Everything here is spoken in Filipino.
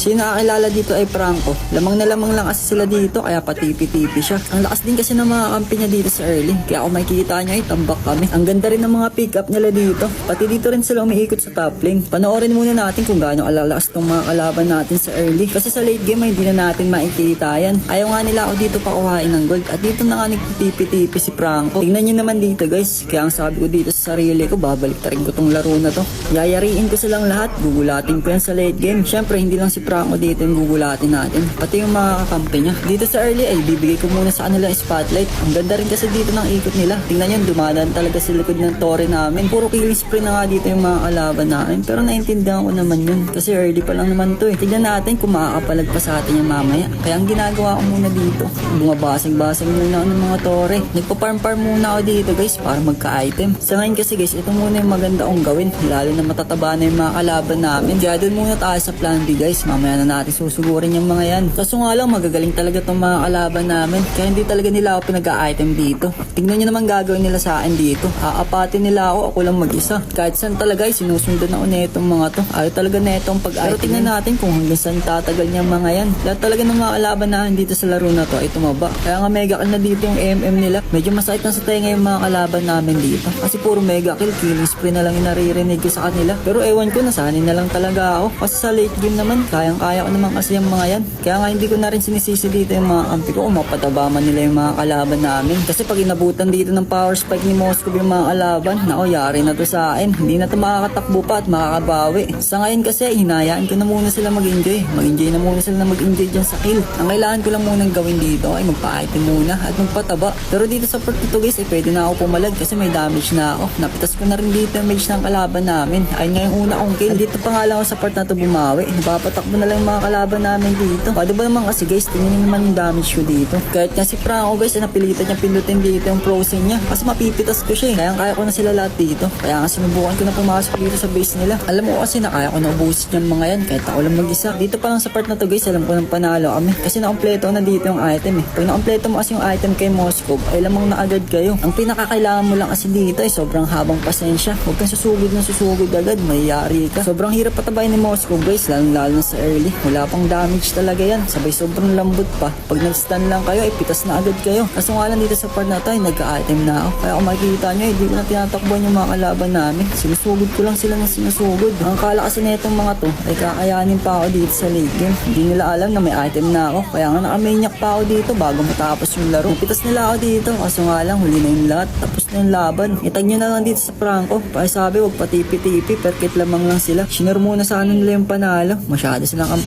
Sino nakakilala dito ay Franco. Lamang na lamang lang kasi sila dito kaya patipi-tipi siya. Ang lakas din kasi ng mga kampi niya dito sa early. Kaya kung makikita niya ay tambak kami. Ang ganda rin ng mga pick up nila dito. Pati dito rin sila umiikot sa top lane. Panoorin muna natin kung gaano kalalakas tong mga kalaban natin sa early. Kasi sa late game ay hindi na natin makikita yan. Ayaw nga nila ako dito pakuhain ng gold. At dito na nga nagtitipi-tipi si Franco. Tingnan niyo naman dito guys. Kaya ang sabi ko dito sa sarili ko, babalik ta rin ko tong laro na to. Yayariin ko silang lahat. Gugulatin ko yan sa late game. Syempre hindi lang si Franco dito yung gugulatin natin. Pati yung mga kakampi niya. Dito sa early ay bibigay ko muna sa kanila spotlight. Ang ganda rin kasi dito ng ikot nila. Tingnan nyo, dumadaan talaga sa likod ng tore namin. Puro killing spree na nga dito yung mga kalaban namin. Pero naintindihan ko naman yun. Kasi early pa lang naman to eh. Tignan natin kung makakapalag pa sa atin yung mamaya. Kaya ang ginagawa ko muna dito, bumabasag-basag muna ako ng mga tore. Nagpa-farm-farm muna ako dito guys para magka-item. Sa ngayon kasi guys, ito muna yung maganda kong gawin. Lalo na matataba na yung mga kalaban namin. Kaya doon muna tayo sa plan B guys. Mamaya na natin susugurin yung mga yan. Kaso nga lang, magagaling talaga itong mga kalaban namin. Kaya hindi talaga nila ako pinag-item dito. Tignan nyo naman gagawin nila sa akin dito. Aapatin nila ako lang mag-isa. Kahit saan talaga ay sinusundan ako na itong mga to. Ayaw talaga na itong pag-item. Pero tingnan natin kung hanggang saan tatagal niya mga yan. Lahat talaga ng mga kalaban namin dito sa laro na to ay tumaba. Kaya nga mega kill na dito yung MM nila. Medyo masakit na sa tenga yung mga kalaban namin dito. Kasi puro mega kill, killing spree na lang yung naririnig ko sa kanila. Pero ewan ko, nasanay na lang talaga ako. Kasi sa late game naman, kayang-kaya ko naman kasi yung mga yan. Kaya nga hindi ko na rin sinisisi dito yung mga kampi ko kung mapataba man nila yung mga kalaban namin. Kasi pag inabutan dito ng power spike ni Moskov yung mga kalaban, nako yari na to sa akin. Hindi na to makakatakbo pa at makakabawi. Sa ngayon kasi, hinayaan ko na muna sila mag-enjoy. Mag-enjoy na muna sila na mag-enjoy dyan sa kill. Ang kailangan ko lang munang gawin dito ay magpa-item muna at magpataba. Pero dito sa part ito guys, pwede na ako pumalag kasi may damage na ako. Napitas ko na rin dito yung mage ng kalaban namin. Ay nga yung una kong kill. Dito pa nga lang ako sa part na to bumawi. Napapatakbo na lang yung mga kalaban namin dito. Pwede ba naman kasi guys, tingnan naman yung damage ko dito. Kahit nga si Franco guys, napilitan niya pindutin dito yung frozen niya. Kasi mapipitas ko siya eh. Kaya ko na sila lahat dito. Kaya nga sinubukan ko na pumasok dito sa base nila. Alam mo kasi na kaya ko na ubusin yung mga yan kahit ako lang mag-isa. Dito pa lang sa part na to guys, alam ko nang panalo kami. Kasi nakompleto na dito yung item eh. Pag nakompleto mo kasi yung item kay Moskov, ay lamang na agad kayo. Ang pinakakailangan mo lang kasi dito ay sobrang habang pasensya. Huwag kang susugod na susugod agad, mayayari ka. Sobrang hirap patabay ni Moskov guys, lalo na sa early. Wala pang damage talaga yan. Sabay sobrang lambot pa. Pag nag-stun lang kayo, ay pitas na agad kayo. Kaso nga lang dito sa part na tayo, nagka-item na ako. Kaya kung makikita nyo, hindi ko na tinatakbuhan yung mga kalaban namin. Sinusugod ko lang sila ng sinusugod. Ang kala kasi na itong mga to, ay kakayanin pa ako dito sa late game. Hindi nila alam na may item na ako. Kaya nga nakamaniac pa ako dito bago matapos yung laro. Napitas nila ako dito. Kaso nga lang, huli na yung lahat. Tapos na yung laban. Itag nyo na lang dito sa Franco. Sabi, huwag patipi-tipi. Perkit lamang lang sila. Shinare muna sana nila yung panalo. Masyado silang